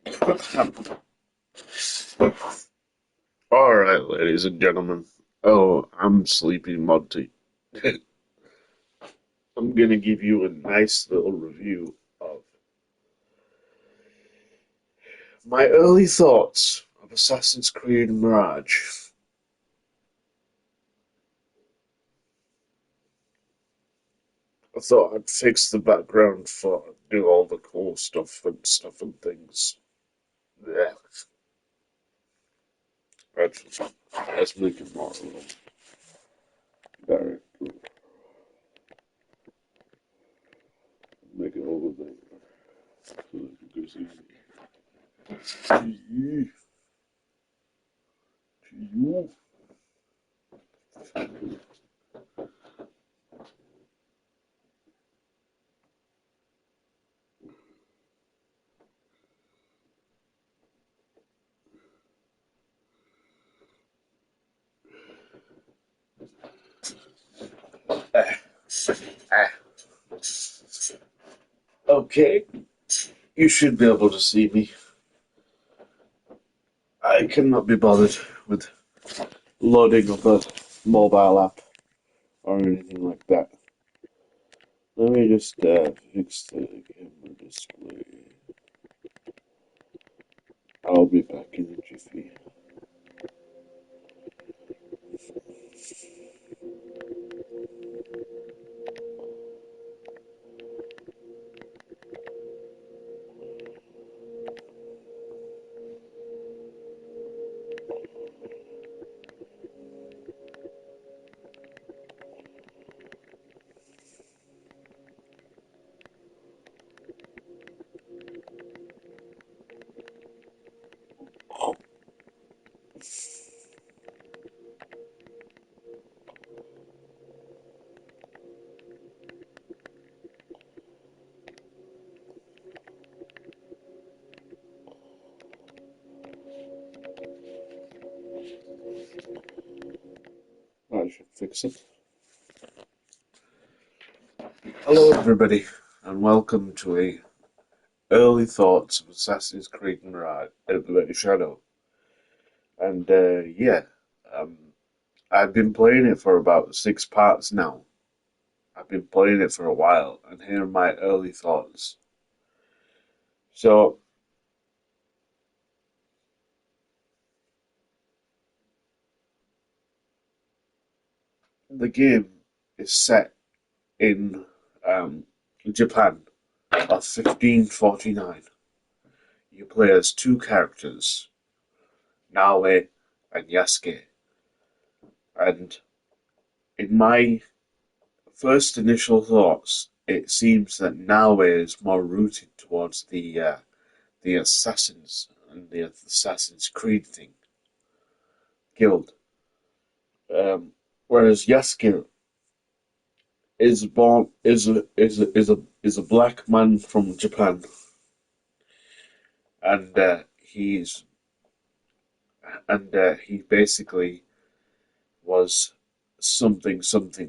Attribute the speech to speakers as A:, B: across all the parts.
A: All right, ladies and gentlemen. Oh, I'm Sleepy Monty. I'm gonna give you a nice little review of my early thoughts of Assassin's Creed Mirage. I thought I'd fix the background for do all the cool stuff and things. Yeah, let's make it more a little better. Make it a little bit so that you can see. You. Ah, ah. Okay, you should be able to see me. I cannot be bothered with loading up a mobile app or anything like that. Let me just fix the camera display. I'll be back in a jiffy. I should fix it. Hello, everybody, and welcome to a early thoughts of Assassin's Creed Mirage, the Shadow. And um, I've been playing it for about 6 parts now. I've been playing it for a while, and here are my early thoughts. So, the game is set in Japan of 1549. You play as two characters, Naoe and Yasuke. And in my first initial thoughts, it seems that Naoe is more rooted towards the assassins and the Assassin's Creed thing, guild. Whereas Yasuke is born is a black man from Japan, and he basically was something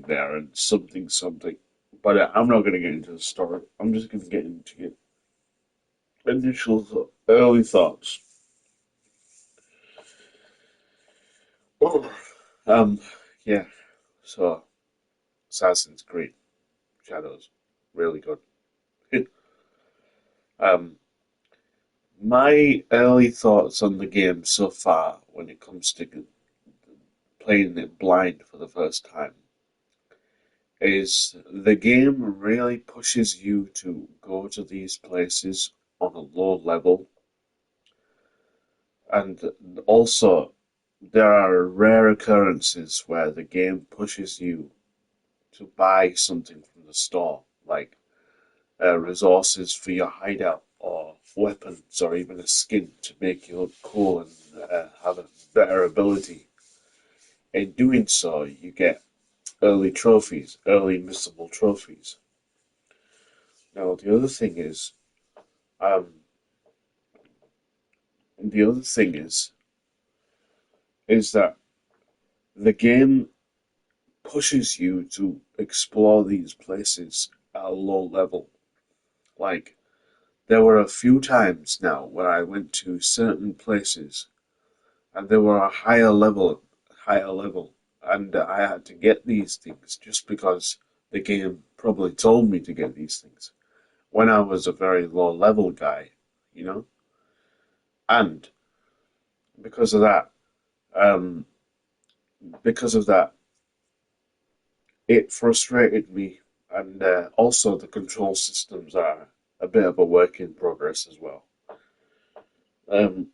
A: there and something. But I'm not going to get into the story. I'm just going to get into it. Early thoughts. Oh, um, yeah. So Assassin's Creed Shadows, really good. um, my early thoughts on the game so far, when it comes to playing it blind for the first time, is the game really pushes you to go to these places on a low level, and also there are rare occurrences where the game pushes you to buy something from the store, like resources for your hideout or weapons or even a skin to make you look cool and have a better ability. In doing so, you get early trophies, early missable trophies. Now, um, the other thing is that the game pushes you to explore these places at a low level. Like, There were a few times now where I went to certain places and they were a higher level, and I had to get these things just because the game probably told me to get these things when I was a very low level guy, you know, and because of that, um, because of that, it frustrated me, and also the control systems are a bit of a work in progress as well. Um,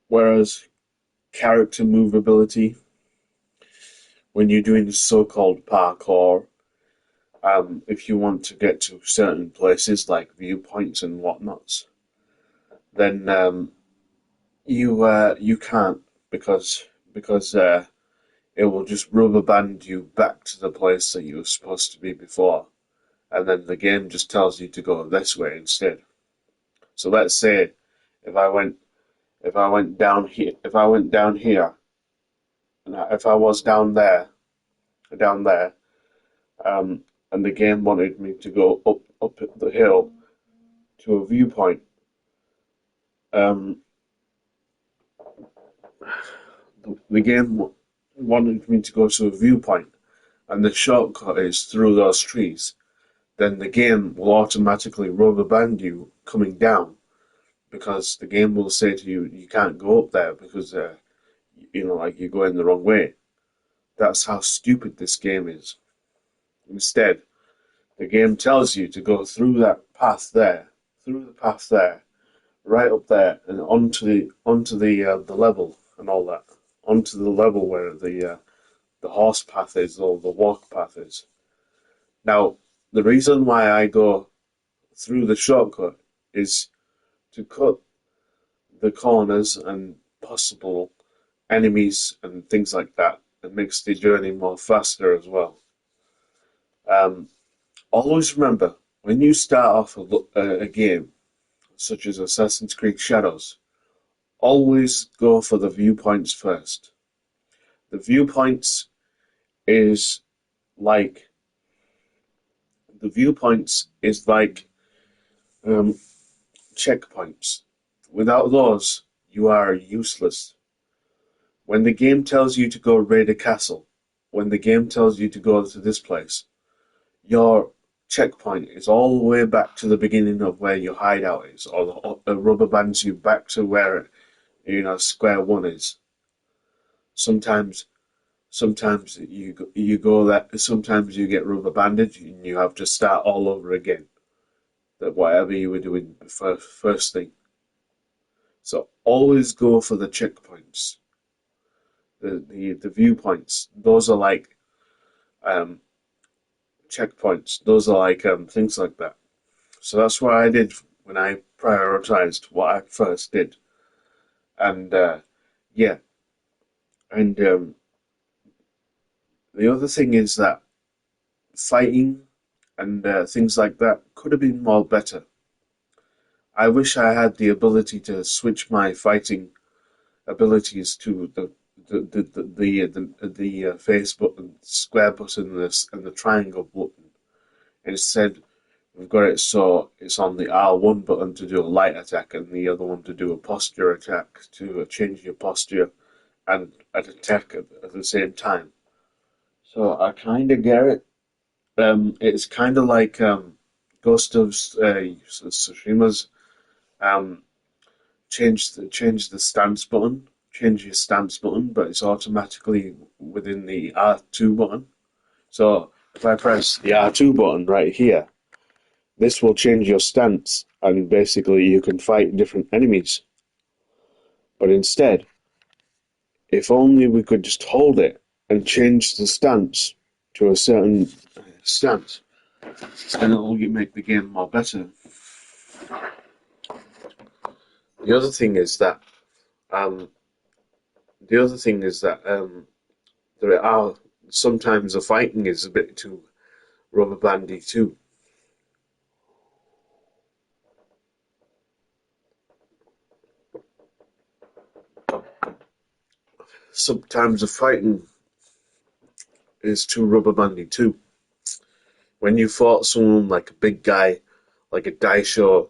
A: whereas character movability, when you're doing so-called parkour, if you want to get to certain places like viewpoints and whatnots, then you can't because it will just rubber band you back to the place that you were supposed to be before, and then the game just tells you to go this way instead. So let's say if I went if I went down here, and if I was down there, and the game wanted me to go up the hill to a viewpoint, um, the game wanted me to go to a viewpoint, and the shortcut is through those trees, then the game will automatically rubber band you coming down because the game will say to you, you can't go up there because like you're going the wrong way. That's how stupid this game is. Instead, the game tells you to go through the path there, right up there, and onto the level and all that, onto the level where the horse path is or the walk path is. Now, the reason why I go through the shortcut is to cut the corners and possible enemies and things like that. It makes the journey more faster as well. Um, always remember when you start off a game such as Assassin's Creed Shadows, always go for the viewpoints first. The viewpoints is like the viewpoints is like um, checkpoints. Without those, you are useless. When the game tells you to go raid a castle, when the game tells you to go to this place, your checkpoint is all the way back to the beginning of where your hideout is, or the rubber bands you back to where square one is. Sometimes, sometimes you go that. Sometimes you get rubber banded and you have to start all over again. That whatever you were doing first thing. So always go for the checkpoints, the viewpoints. Those are like um, checkpoints. Those are like things like that. So that's what I did when I prioritized what I first did. And yeah, and the other thing is that fighting and things like that could have been more better. I wish I had the ability to switch my fighting abilities to the face button, square button, and the triangle button. Instead, we've got it so it's on the R1 button to do a light attack and the other one to do a posture attack to change your posture and an attack at the same time. So I kind of get it. It's kind of like Ghost of Tsushima's um, change the stance button, change your stance button, but it's automatically within the R2 button. So if I press the R2 button right here, this will change your stance, and basically you can fight different enemies. But instead, if only we could just hold it and change the stance to a certain stance, then it will make the game more better. The other thing is that um, the other thing is that there are sometimes the fighting is a bit too rubber bandy too. Sometimes the fighting is too rubber bandy too. When you fought someone like a big guy, like a Daisho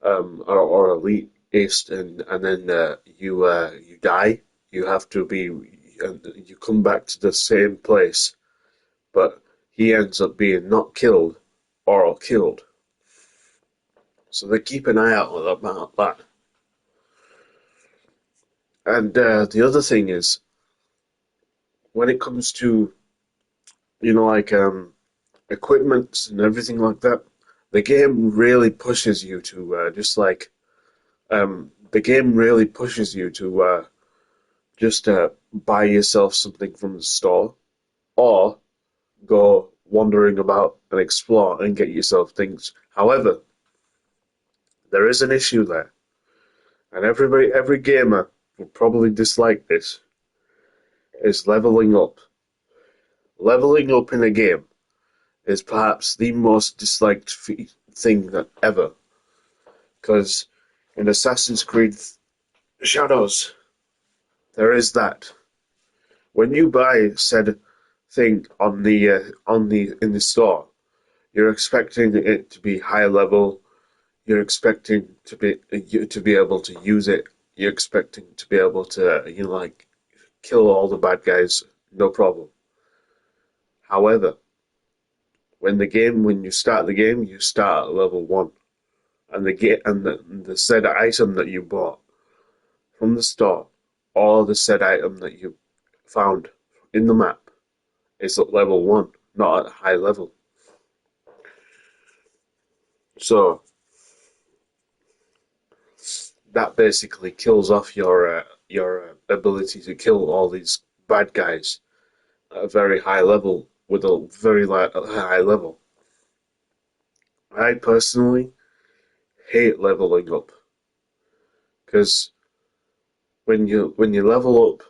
A: or Elite Ace, and then you die. You have to be you come back to the same place, but he ends up being not killed or killed. So they keep an eye out about that. And the other thing is, when it comes to like equipment and everything like that, the game really pushes you to the game really pushes you to just buy yourself something from the store or go wandering about and explore and get yourself things. However, there is an issue there, and every gamer will probably dislike this, is leveling up. Leveling up in a game is perhaps the most disliked thing that ever, because in Assassin's Creed Shadows, there is that. When you buy said thing on the in the store, you're expecting it to be high level. You're expecting to be able to use it. You're expecting to be able to like kill all the bad guys, no problem. However, when you start the game, you start at level one, and the said item that you bought from the store, or the said item that you found in the map, is at level one, not at high level. So that basically kills off your ability to kill all these bad guys at a very high level with a very high level. I personally hate leveling up because when you level up,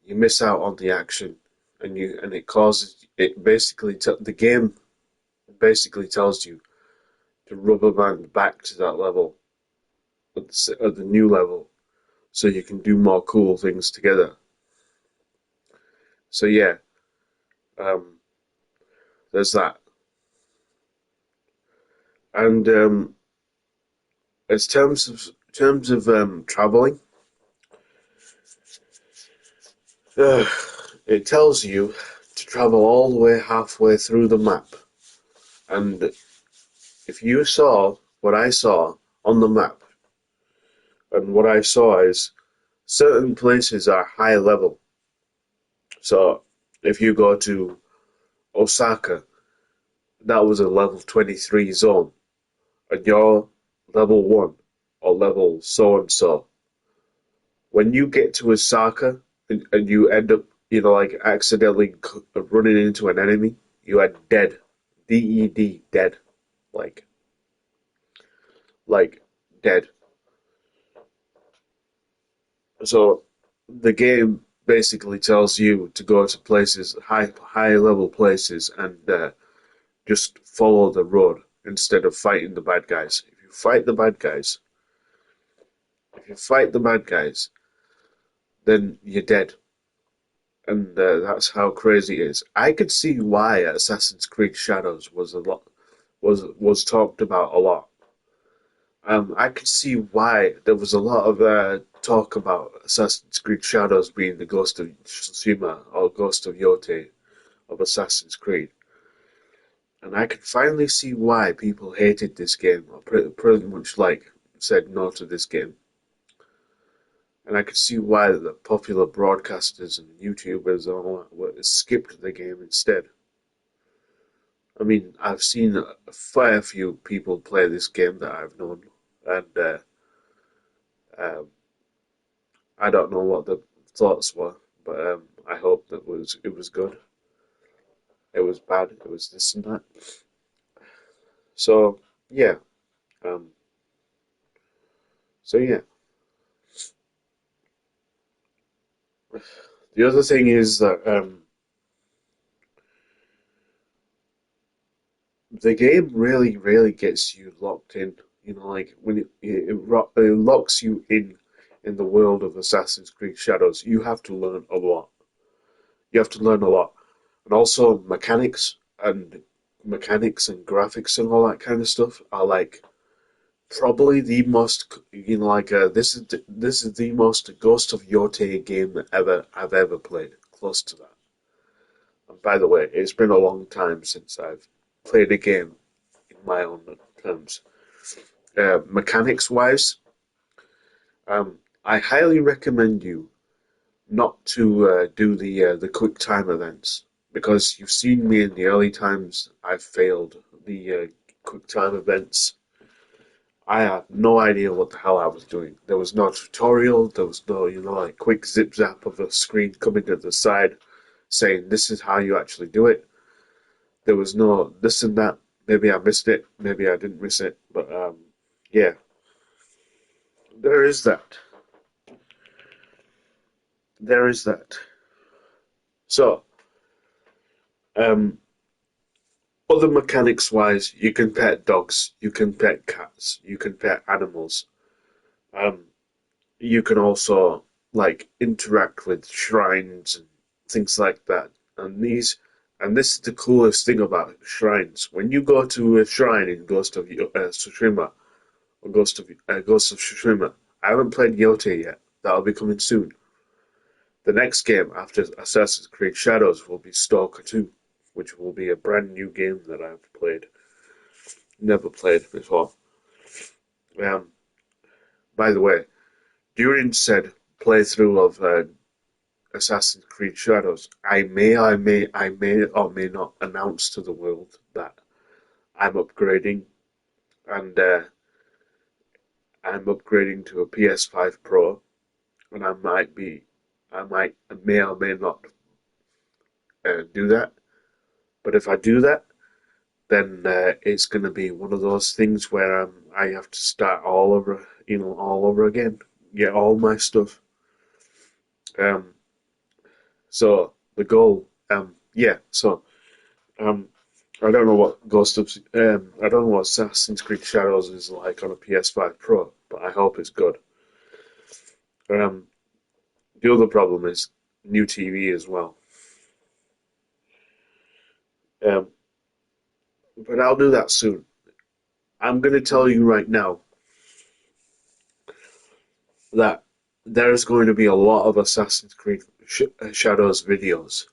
A: you miss out on the action, and it causes it basically the game basically tells you to rubber band back to that level at the new level so you can do more cool things together. So yeah, um, there's that. And as terms of traveling, uh, it tells you to travel all the way halfway through the map. And if you saw what I saw on the map, and what I saw is certain places are high level. So if you go to Osaka, that was a level 23 zone, and you're level 1 or level so and so. When you get to Osaka and you end up, like accidentally running into an enemy, you are dead. DED, dead. Like, like, dead. So the game basically tells you to go to places, high level places, and just follow the road instead of fighting the bad guys. If you fight the bad guys, then you're dead, and that's how crazy it is. I could see why Assassin's Creed Shadows was talked about a lot. I could see why there was a lot of talk about Assassin's Creed Shadows being the Ghost of Tsushima or Ghost of Yote of Assassin's Creed. And I could finally see why people hated this game, or pretty much like said no to this game. And I could see why the popular broadcasters and YouTubers and all that skipped the game instead. I mean, I've seen a fair few people play this game that I've known, and um, I don't know what the thoughts were, but I hope that it was good. It was bad. It was this and that. So yeah, um, so yeah. The other thing is that the game really, really gets you locked in. Like when it locks you in the world of Assassin's Creed Shadows, you have to learn a lot. You have to learn a lot, and also mechanics and mechanics and graphics and all that kind of stuff are like probably the most, this is the most Ghost of Yotei game that I've ever played. Close to that. And by the way, it's been a long time since I've played a game in my own terms. Mechanics wise, I highly recommend you not to do the quick time events because you've seen me in the early times. I've failed the quick time events. I had no idea what the hell I was doing. There was no tutorial. There was no, like quick zip zap of a screen coming to the side saying this is how you actually do it. There was no this and that. Maybe I missed it. Maybe I didn't miss it. But yeah, there is that. There is that. So, um, other mechanics wise, you can pet dogs, you can pet cats, you can pet animals. Um, you can also like interact with shrines and things like that. And this is the coolest thing about shrines. When you go to a shrine in Ghost of Tsushima or Ghost of Tsushima, I haven't played Yote yet. That'll be coming soon. The next game after Assassin's Creed Shadows will be Stalker 2, which will be a brand new game that I've never played before. Um, by the way, during said playthrough of Assassin's Creed Shadows, I may or may not announce to the world that I'm upgrading, and I'm upgrading to a PS5 Pro, and I may or may not do that. But if I do that, then it's going to be one of those things where I have to start all over again, get all my stuff. Um, so the goal, yeah. So um, I don't know what I don't know what Assassin's Creed Shadows is like on a PS5 Pro, but I hope it's good. Um, the other problem is new TV as well. Um, but I'll do that soon. I'm going to tell you right now that there's going to be a lot of Assassin's Creed Shadows videos,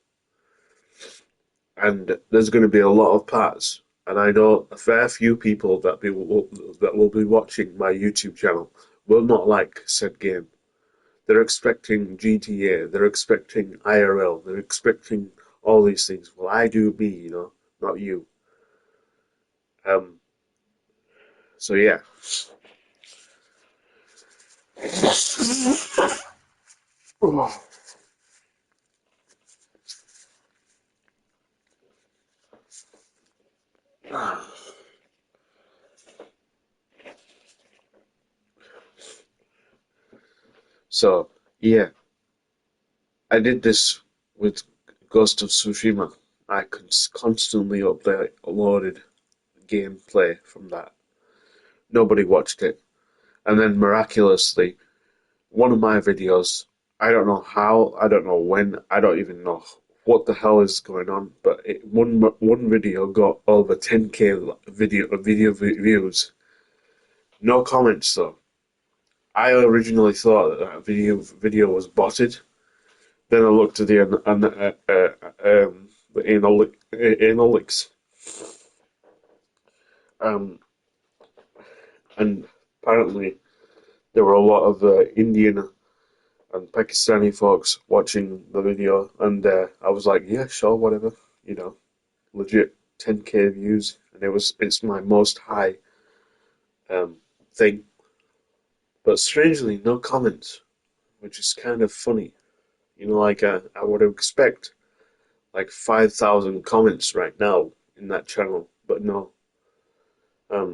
A: and there's going to be a lot of parts. And I know a fair few people that will be watching my YouTube channel will not like said game. They're expecting GTA, they're expecting IRL, they're expecting all these things. Well, I do me, not you. Um, so yeah. So yeah, I did this with Ghost of Tsushima. I constantly uploaded gameplay from that. Nobody watched it. And then miraculously, one of my videos, I don't know how, I don't know when, I don't even know what the hell is going on, but one video got over 10k video views. No comments though. I originally thought that video was botted. Then I looked at the analytics, um, and apparently there were a lot of Indian and Pakistani folks watching the video, and I was like, yeah, sure, whatever, legit 10k views, and it's my most high um, thing, but strangely no comments, which is kind of funny. Like I would expect like 5,000 comments right now in that channel, but no.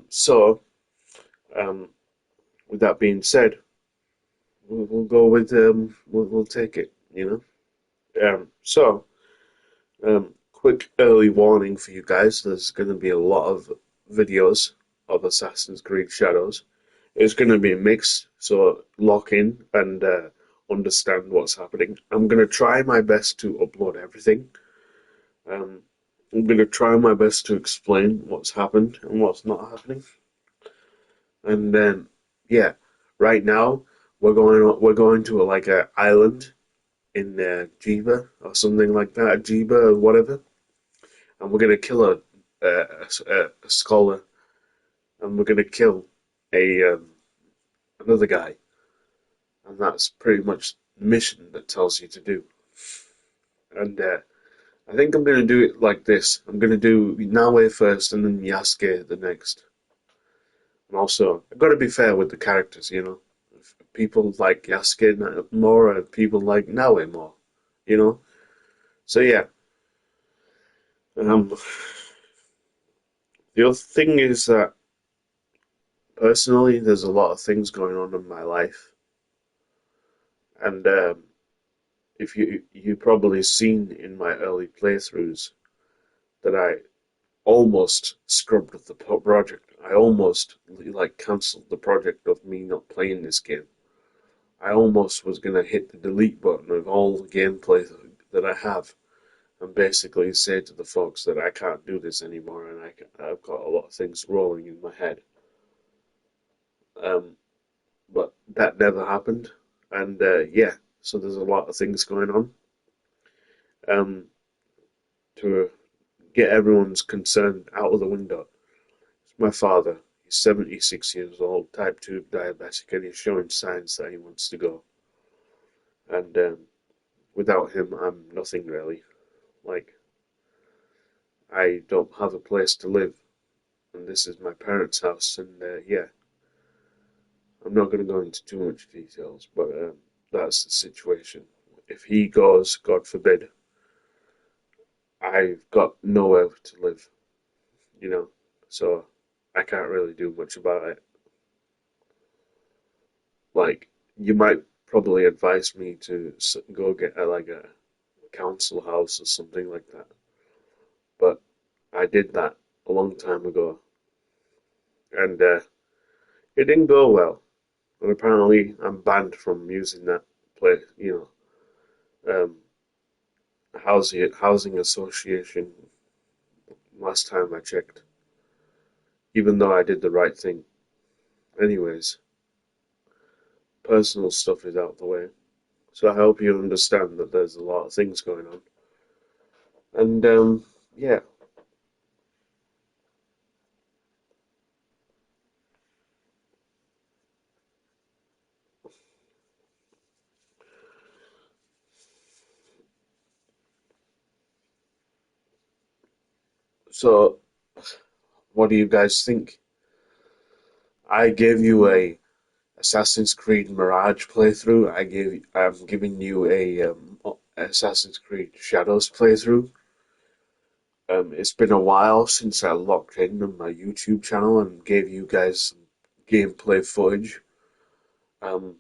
A: So um, with that being said, we'll go with we'll take it, So quick early warning for you guys: there's going to be a lot of videos of Assassin's Creed Shadows. It's going to be a mix, so lock in and understand what's happening. I'm going to try my best to upload everything. Um, I'm gonna try my best to explain what's happened and what's not happening. And then, yeah, right now we're going to like a island in Jiba or something like that, Jiba or whatever, and we're gonna kill a scholar, and we're gonna kill a another guy, and that's pretty much the mission that tells you to do. And I think I'm gonna do it like this. I'm gonna do Nawe first, and then Yasuke the next. And also, I've got to be fair with the characters, you know. People like Yasuke more, and people like Nawe more, you know. So yeah, um, the other thing is that personally, there's a lot of things going on in my life, and if you probably seen in my early playthroughs that I almost scrubbed the project. I almost like cancelled the project of me not playing this game. I almost was gonna hit the delete button of all the gameplay that I have and basically say to the folks that I can't do this anymore and I've got a lot of things rolling in my head. Um, but that never happened, and yeah, so there's a lot of things going on. Um, to get everyone's concern out of the window. It's my father. He's 76 years old, type 2 diabetic, and he's showing signs that he wants to go. And without him, I'm nothing really. Like, I don't have a place to live, and this is my parents' house, and yeah, I'm not going to go into too much details, but that's the situation. If he goes, God forbid, I've got nowhere to live, you know, so I can't really do much about it. Like, you might probably advise me to go get like a council house or something like that, but I did that a long time ago, and it didn't go well. And apparently, I'm banned from using that place, um, housing association. Last time I checked, even though I did the right thing. Anyways, personal stuff is out the way, so I hope you understand that there's a lot of things going on. And yeah, so what do you guys think? I gave you a Assassin's Creed Mirage playthrough. I'm giving you a Assassin's Creed Shadows playthrough. It's been a while since I logged in on my YouTube channel and gave you guys some gameplay footage, um,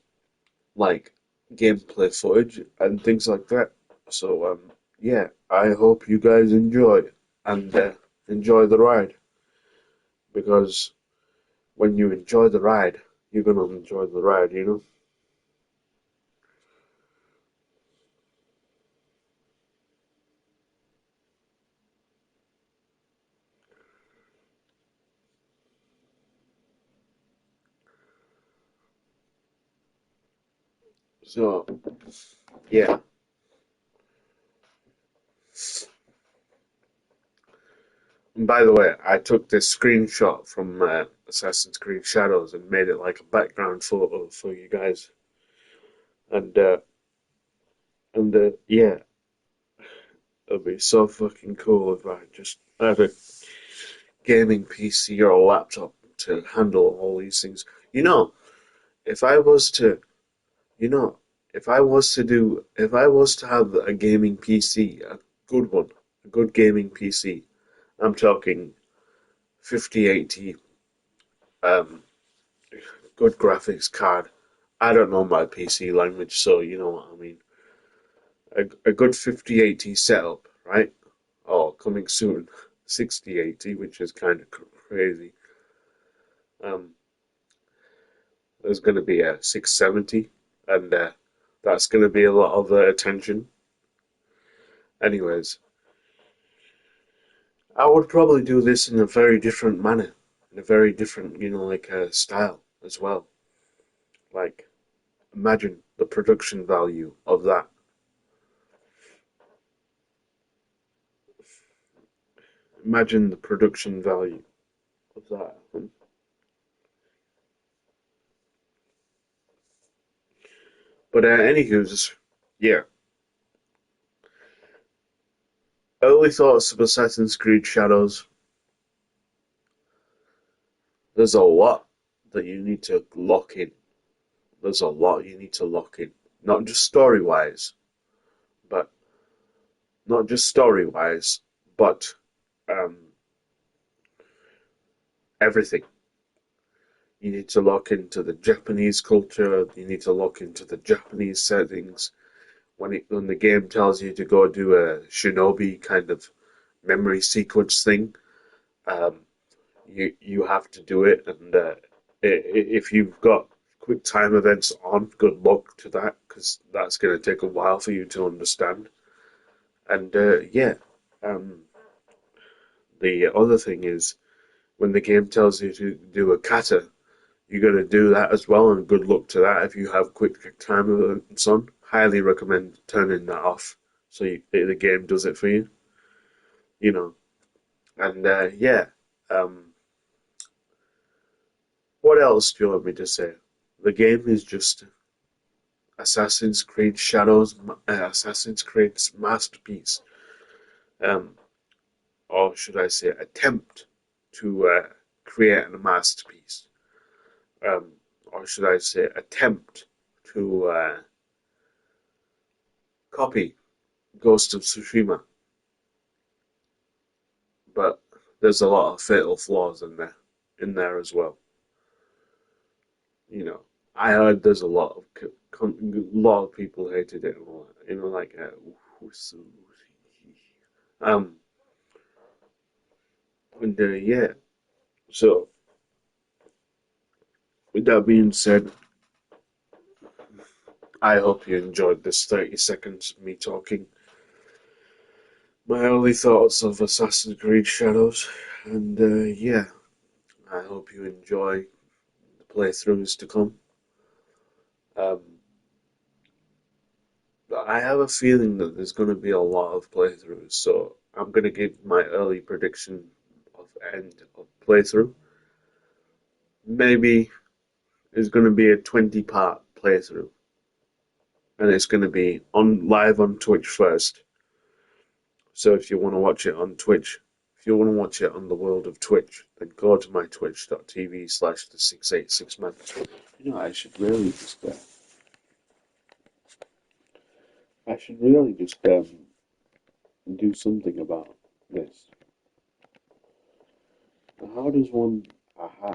A: like gameplay footage and things like that. So yeah, I hope you guys enjoy and enjoy the ride because when you enjoy the ride, you're gonna enjoy the ride, you know. So yeah. And by the way, I took this screenshot from Assassin's Creed Shadows and made it like a background photo for you guys. And yeah, it'd be so fucking cool if I just had a gaming PC or a laptop to handle all these things. You know, if I was to, you know, if I was to have a gaming PC, a good one, a good gaming PC, I'm talking 5080, um, good graphics card. I don't know my PC language, so you know what I mean. A good 5080 setup, right? Oh, coming soon, 6080, which is kind of crazy. Um, there's going to be a 670, and that's going to be a lot of attention. Anyways, I would probably do this in a very different manner, in a very different, style as well. Like, imagine the production value of that. Imagine the production value of that. But anywho's, yeah. Early thoughts of Assassin's Creed Shadows. There's a lot that you need to lock in. There's a lot you need to lock in. Not just story wise, but not just story wise, but um, everything. You need to lock into the Japanese culture. You need to lock into the Japanese settings. When the game tells you to go do a shinobi kind of memory sequence thing, um, you have to do it. And if you've got quick time events on, good luck to that because that's going to take a while for you to understand. And yeah, um, the other thing is when the game tells you to do a kata, you got to do that as well, and good luck to that if you have quick time events on. Highly recommend turning that off so the game does it for you, you know. And yeah, um, what else do you want me to say? The game is just Assassin's Creed Shadows, Assassin's Creed's masterpiece, um, or should I say, attempt to create a masterpiece, or should I say, attempt to copy Ghost of Tsushima, but there's a lot of fatal flaws in there as well. You know, I heard there's a lot of people hated it and all that. Like um, and yeah. So with that being said, I hope you enjoyed this 30 seconds of me talking my early thoughts of Assassin's Creed Shadows, and yeah, I hope you enjoy the playthroughs to come. Um, I have a feeling that there's going to be a lot of playthroughs, so I'm going to give my early prediction of end of playthrough. Maybe it's going to be a 20-part playthrough, and it's going to be on live on Twitch first. So if you want to watch it on Twitch, if you want to watch it on the world of Twitch, then go to my twitch.tv/the686man. I should really just do something about this. How does one? Aha,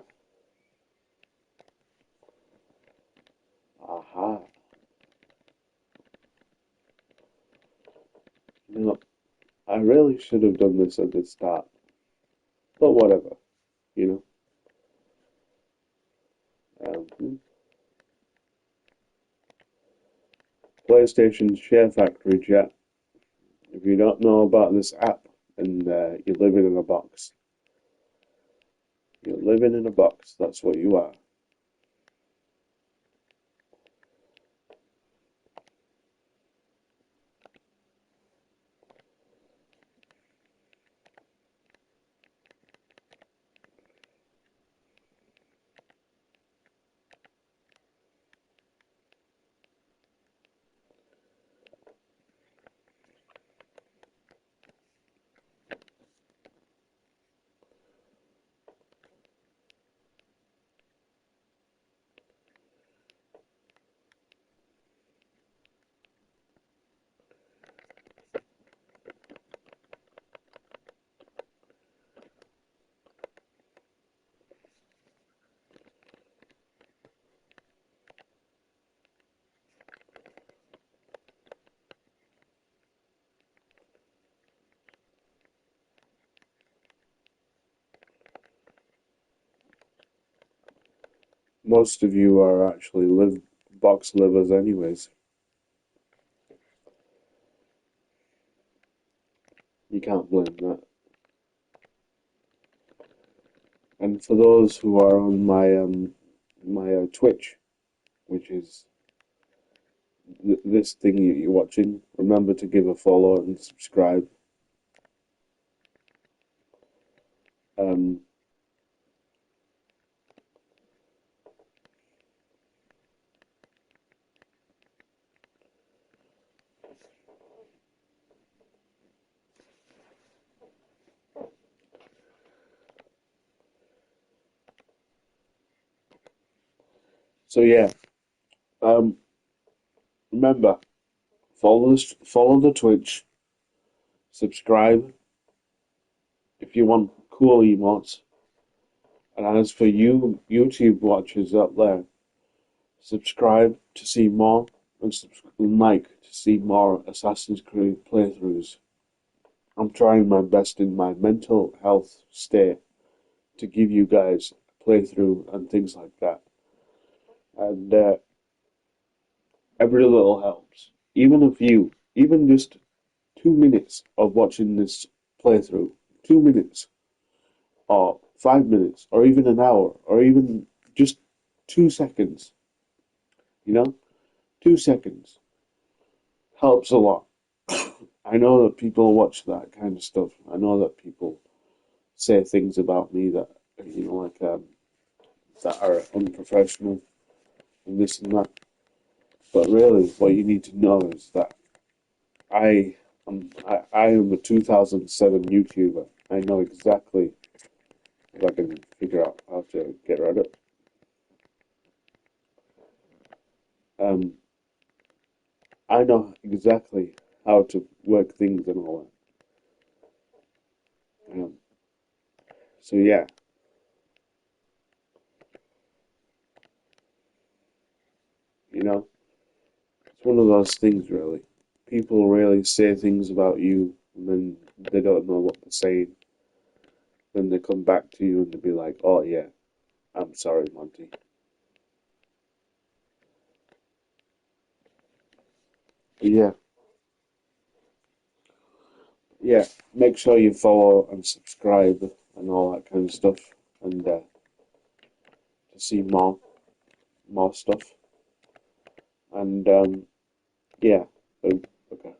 A: aha. You know, I really should have done this at the start, but whatever. You PlayStation Share Factory chat. If you don't know about this app and you're living in a box, you're living in a box. That's what you are. Most of you are actually box livers, anyways. You can't blame that. And for those who are on my Twitch, which is this thing you're watching, remember to give a follow and subscribe. Um, so yeah, um, remember follow the Twitch, subscribe if you want cool emotes. And as for you YouTube watchers out there, subscribe to see more and like to see more Assassin's Creed playthroughs. I'm trying my best in my mental health state to give you guys a playthrough and things like that. And every little helps. Even if even just 2 minutes of watching this playthrough, 2 minutes, or 5 minutes, or even an hour, or even just 2 seconds, you know, 2 seconds helps a lot. I know that people watch that kind of stuff. I know that people say things about me that, like that are unprofessional and this and that. But really, what you need to know is that I am a 2007 YouTuber. I know exactly if I can figure out how to get rid of it. Um, I know exactly how to work things and all that. So yeah, you know, it's one of those things really. People really say things about you and then they don't know what they're saying. Then they come back to you and they be like, "Oh yeah, I'm sorry, Monty." But yeah, yeah. Make sure you follow and subscribe and all that kind of stuff, and to see more stuff. And yeah, boom. Okay.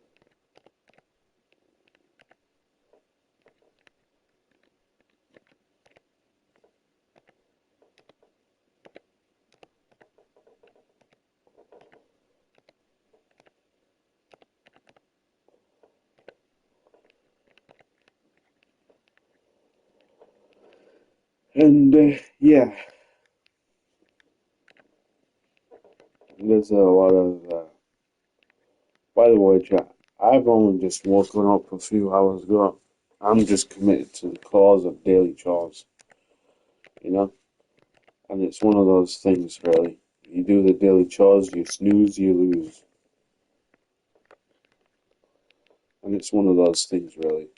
A: And yeah, there's a lot of. By the way, chat, I've only just woken up a few hours ago. I'm just committed to the cause of daily chores, you know? And it's one of those things, really. You do the daily chores, you snooze, you lose. And it's one of those things, really.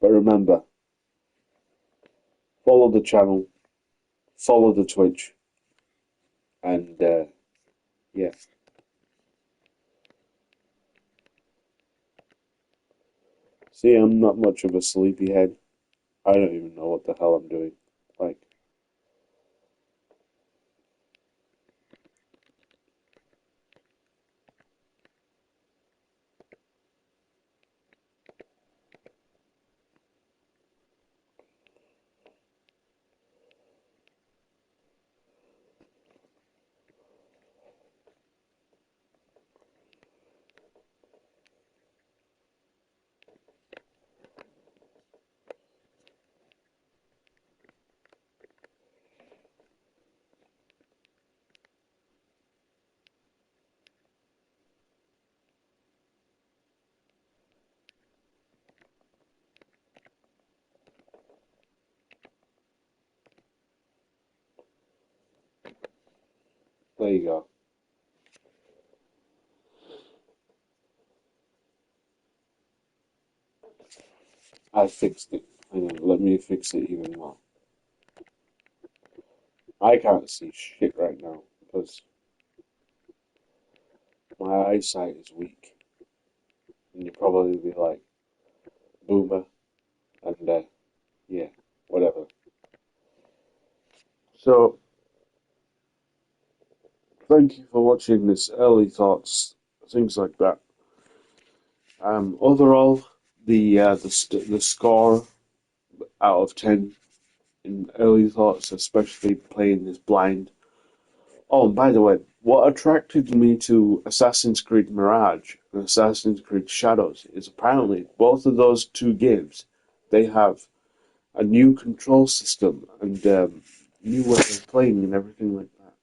A: But remember, follow the channel, follow the Twitch, and yeah. See, I'm not much of a sleepyhead. I don't even know what the hell I'm doing. Like, there you go. I fixed it. Hang on, let me fix it even more. I can't see shit right now because my eyesight is weak. And you'd probably be like, boomer, and yeah, whatever. So, thank you for watching this early thoughts, things like that. Overall, the score out of 10 in early thoughts, especially playing this blind. Oh, and by the way, what attracted me to Assassin's Creed Mirage and Assassin's Creed Shadows is apparently both of those two games, they have a new control system and new way of playing and everything like that.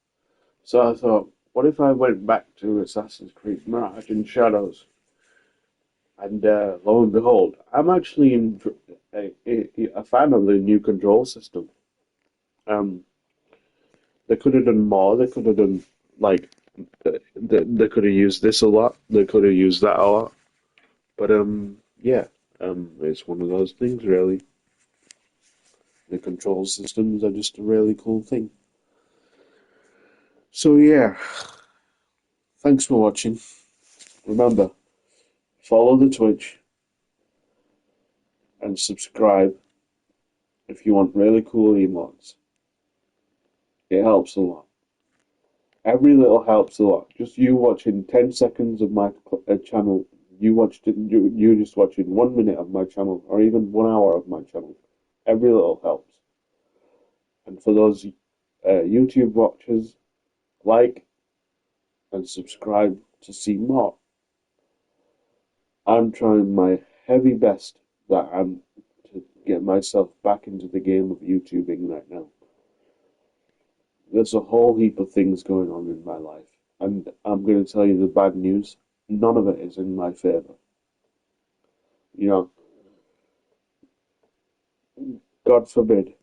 A: So I thought, what if I went back to Assassin's Creed Mirage and Shadows, and lo and behold, I'm actually a fan of the new control system. Um, they could have done more. They could have done like they could have used this a lot. They could have used that a lot. But yeah, it's one of those things really. The control systems are just a really cool thing. So yeah, thanks for watching. Remember, follow the Twitch and subscribe if you want really cool emotes. It helps a lot. Every little helps a lot. Just you watching 10 seconds of my channel, you just watching 1 minute of my channel, or even 1 hour of my channel. Every little helps. And for those YouTube watchers, like and subscribe to see more. I'm trying my heavy best that I'm to get myself back into the game of YouTubing right now. There's a whole heap of things going on in my life, and I'm going to tell you the bad news. None of it is in my favor. You know, God forbid,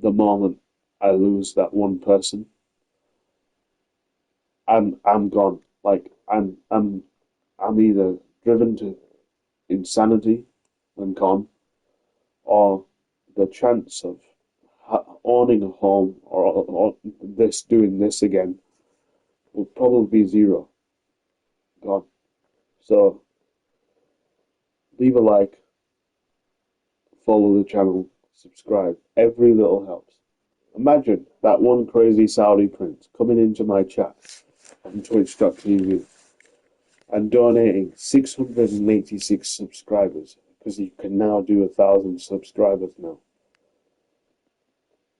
A: the moment I lose that one person, I'm gone. Like I'm either driven to insanity and gone, or the chance of owning a home or this doing this again will probably be zero. Gone. So leave a like, follow the channel, subscribe. Every little helps. Imagine that one crazy Saudi prince coming into my chat on twitch.tv and donating 686 subscribers, because you can now do 1,000 subscribers now.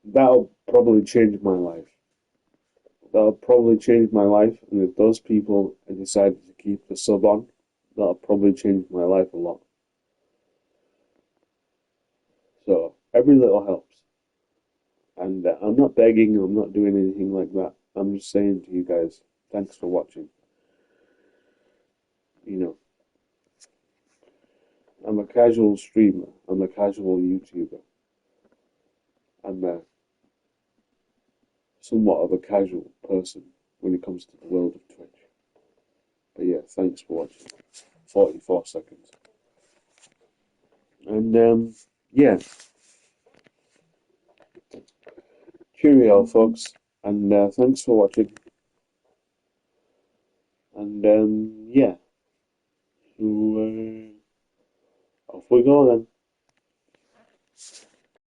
A: That'll probably change my life. That'll probably change my life, and if those people decided to keep the sub on, that'll probably change my life a lot. So every little helps. And I'm not begging, I'm not doing anything like that. I'm just saying to you guys, thanks for watching. You know, I'm a casual streamer, I'm a casual YouTuber, I'm somewhat of a casual person when it comes to the world of Twitch. But yeah, thanks for watching. 44 seconds. And yeah, cheerio, folks. And thanks for watching. And yeah, so off we go then.